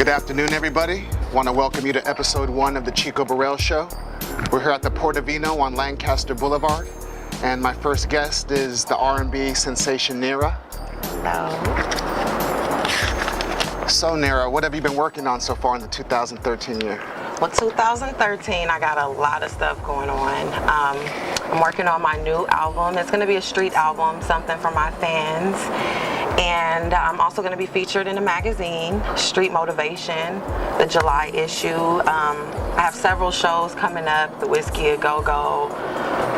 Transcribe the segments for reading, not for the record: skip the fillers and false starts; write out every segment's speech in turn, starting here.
Good afternoon, everybody. I want to welcome you to episode 1 of the Chico Burrell Show. We're here at the Portofino on Lancaster Boulevard, and my first guest is the R&B sensation NERA. Hello. So NERA, what have you been working on so far in the 2013 year? Well, 2013, I got a lot of stuff going on. I'm working on my new album. It's going to be a street album, something for my fans. And I'm also going to be featured in a magazine, Street Motivation, the July issue. I have several shows coming up, the Whiskey A Go-Go,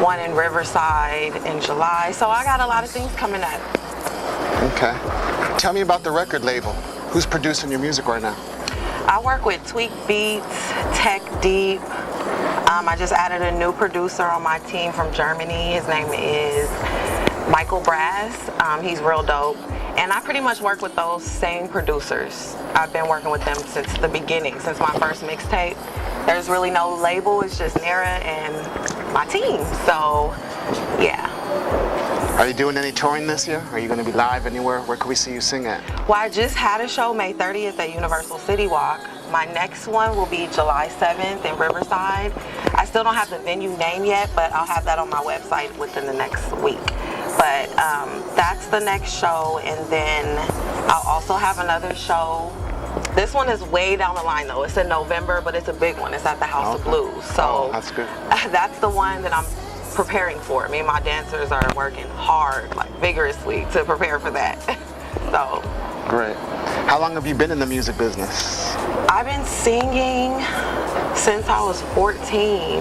one in Riverside in July. So I got a lot of things coming up. Okay. Tell me about the record label. Who's producing your music right now? I work with Tweak Beats, Tech Deep. I just added a new producer on my team from Germany. His name is Michael Brass. He's real dope. And I pretty much work with those same producers. I've been working with them since the beginning, since my first mixtape. There's really no label, it's just NERA and my team. So, yeah. Are you doing any touring this year? Are you going to be live anywhere? Where can we see you sing at? Well, I just had a show May 30th at Universal City Walk. My next one will be July 7th in Riverside. I still don't have the venue name yet, but I'll have that on my website within the next week. But that's the next show, and then I'll also have another show. This one is way down the line though. It's in November, but it's a big one. It's at the House of Blues. So that's good. That's the one that I'm preparing for. Me and my dancers are working hard, like vigorously, to prepare for that. So great. How long have you been in the music business? I've been singing since I was 14,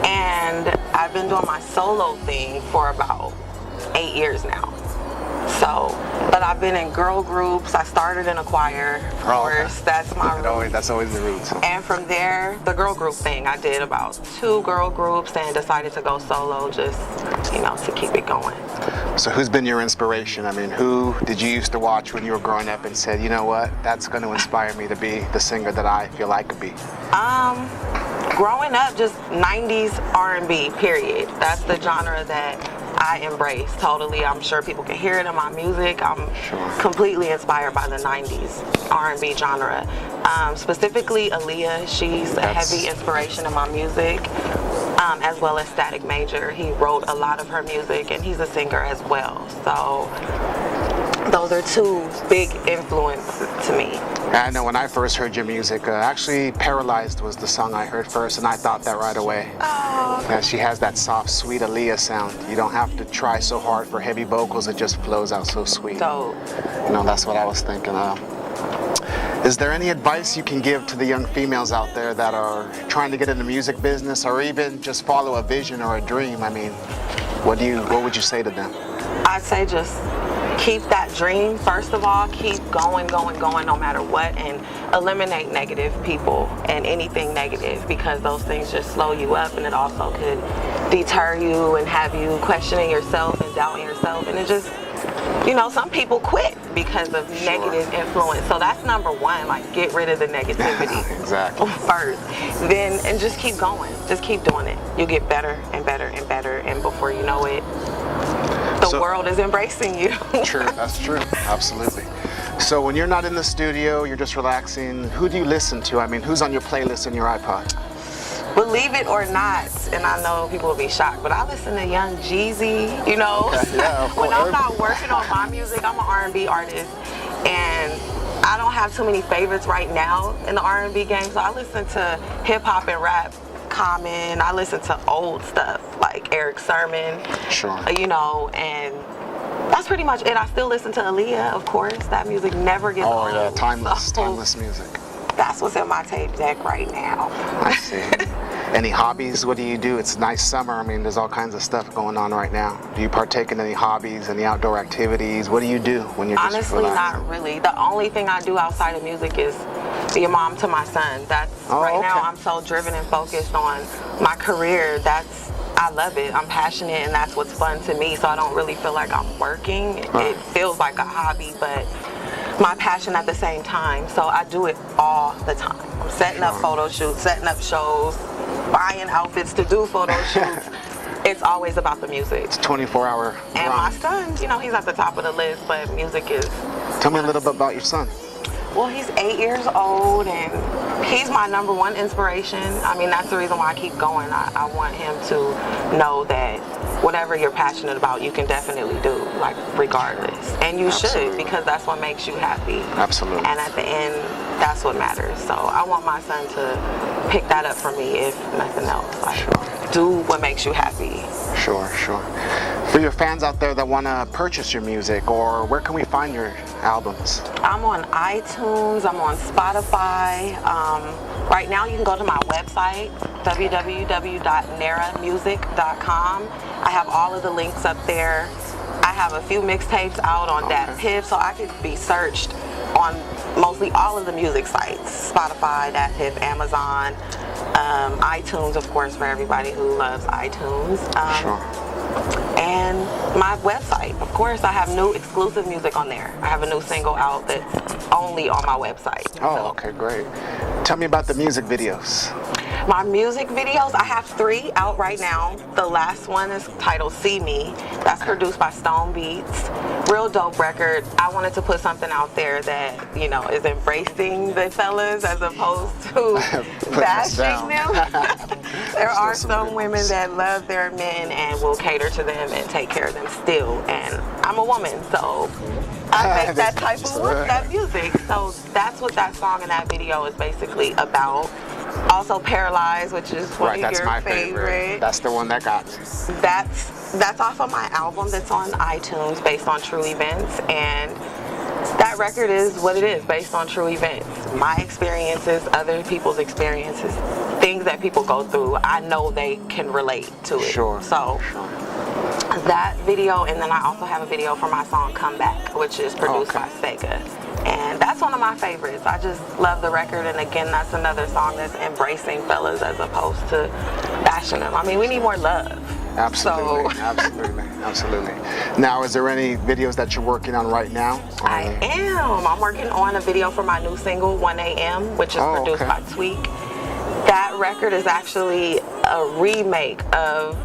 and I've been doing my solo thing for about 8 years now. So, but I've been in girl groups. I started in a choir, of course. That's my roots. That's always the roots. And from there, the girl group thing, I did about 2 girl groups and decided to go solo just, to keep it going. So who's been your inspiration? I mean, who did you used to watch when you were growing up and said, you know what, that's going to inspire me to be the singer that I feel I could be? Growing up, just 90s R&B, period. That's the genre that I embrace totally. I'm sure people can hear it in my music. I'm completely inspired by the 90s R&B genre. Specifically Aaliyah, she's a heavy inspiration in my music, as well as Static Major. He wrote a lot of her music, and he's a singer as well. So those are 2 big influences to me. I know when I first heard your music, actually Paralyzed was the song I heard first, and I thought that right away. Oh. Yeah, she has that soft, sweet Aaliyah sound. You don't have to try so hard for heavy vocals, it just flows out so sweet. Dope. That's what I was thinking of. Is there any advice you can give to the young females out there that are trying to get in the music business, or even just follow a vision or a dream? I mean, what would you say to them? I'd say just keep that dream, first of all. Keep going no matter what, and eliminate negative people and anything negative, because those things just slow you up, and it also could deter you and have you questioning yourself and doubting yourself, and it just, some people quit because of negative influence. So that's number 1, like get rid of the negativity. Exactly. First, and just keep going, just keep doing it. You get better and better and better, and before you know it, the world is embracing you. True, that's true, absolutely. So when you're not in the studio, you're just relaxing, who do you listen to? I mean, who's on your playlist in your iPod? Believe it or not, and I know people will be shocked, but I listen to Young Jeezy, Okay, yeah, when I'm not working on my music. I'm an R&B artist, and I don't have too many favorites right now in the R&B game, so I listen to hip-hop and rap. Common. I listen to old stuff like Eric Sermon, and that's pretty much it. I still listen to Aaliyah, of course. That music never gets old. Oh yeah, timeless music. That's what's in my tape deck right now. I see. Any hobbies? What do you do? It's nice summer. I mean, there's all kinds of stuff going on right now. Do you partake in any hobbies, any outdoor activities? What do you do when you're just Honestly, not really. The only thing I do outside of music is be a mom to my son. That's now I'm so driven and focused on my career. I love it. I'm passionate, and that's what's fun to me. So I don't really feel like I'm working. It feels like a hobby, but my passion at the same time. So I do it all the time. I'm setting up photo shoots, setting up shows, buying outfits to do photo shoots. It's always about the music. It's 24-hour And my son, he's at the top of the list, but music is... Tell me a little bit about your son. Well, he's 8 years old, and he's my #1 inspiration. I mean, that's the reason why I keep going. I want him to know that whatever you're passionate about, you can definitely do, like, regardless. And you should, because that's what makes you happy. Absolutely. And at the end, that's what matters. So I want my son to pick that up for me, if nothing else. Like, do what makes you happy. Sure. For your fans out there that want to purchase your music, or where can we find your albums? I'm on iTunes, I'm on Spotify. Right now you can go to my website, www.neramusic.com. I have all of the links up there. I have a few mixtapes out on that PIF, so I could be searched on mostly all of the music sites. Spotify, that PIF, Amazon, iTunes, of course, for everybody who loves iTunes. And my website, of course. I have new exclusive music on there. I have a new single out that's only on my website. Okay, great. Tell me about the music videos. My music videos, I have 3 out right now. The last one is titled See Me. That's produced by Stone Beats. Real dope record. I wanted to put something out there that, you know, is embracing the fellas as opposed to bashing them. There are some women that love their men and will cater to them and take care of them still. And I'm a woman, so I make that type of that music. So that's what that song and that video is basically about. Also Paralyzed, which is one of your my favorite. That's the one that got me. That's off of my album that's on iTunes, based on true events, and that record is what it is, based on true events. My experiences, other people's experiences, things that people go through, I know they can relate to it. So that video, and then I also have a video for my song Come Back, which is produced by Sega. And that's one of my favorites. I just love the record, and again, that's another song that's embracing fellas as opposed to bashing them. I mean, we need more love. Absolutely. Now, is there any videos that you're working on right now? I am. I'm working on a video for my new single, 1 a.m., which is produced by Tweak. That record is actually a remake of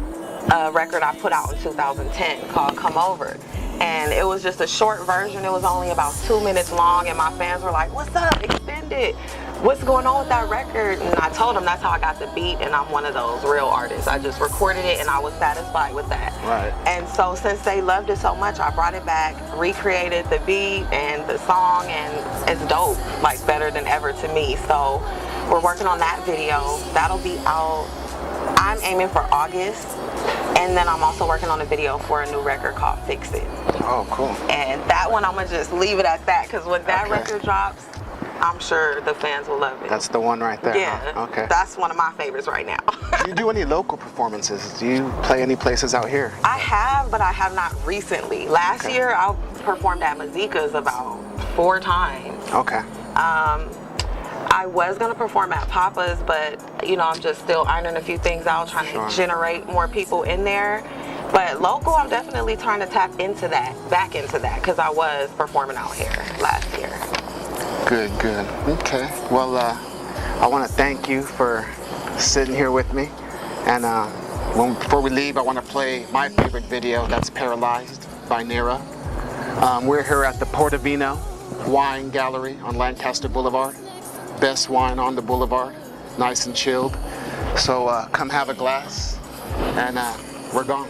a record I put out in 2010 called Come Over. And it was just a short version. It was only about 2 minutes long, and my fans were like, "What's up? Extend it. What's going on with that record?" And I told them that's how I got the beat, and I'm one of those real artists. I just recorded it, and I was satisfied with that. And so since they loved it so much, I brought it back, recreated the beat and the song, and it's dope, like better than ever to me. So we're working on that video. That'll be out, I'm aiming for August. And then I'm also working on a video for a new record called Fix It. Cool. And that one, I'm going to just leave it at that, because when that record drops, I'm sure the fans will love it. That's the one right there. Yeah. That's one of my favorites right now. Do you do any local performances? Do you play any places out here? I have, but I have not recently. Last year, I performed at Mazika's about 4 times. I was going to perform at Papa's, but, you know, I'm just still ironing a few things out, trying to generate more people in there. But local, I'm definitely trying to tap into that, back into that, because I was performing out here last year. Good. Okay. Well, I want to thank you for sitting here with me. And before we leave, I want to play my favorite video. That's Paralyzed by NERA. We're here at the Portofino Wine Gallery on Lancaster Boulevard. Best wine on the boulevard, nice and chilled. So come have a glass, and we're gone.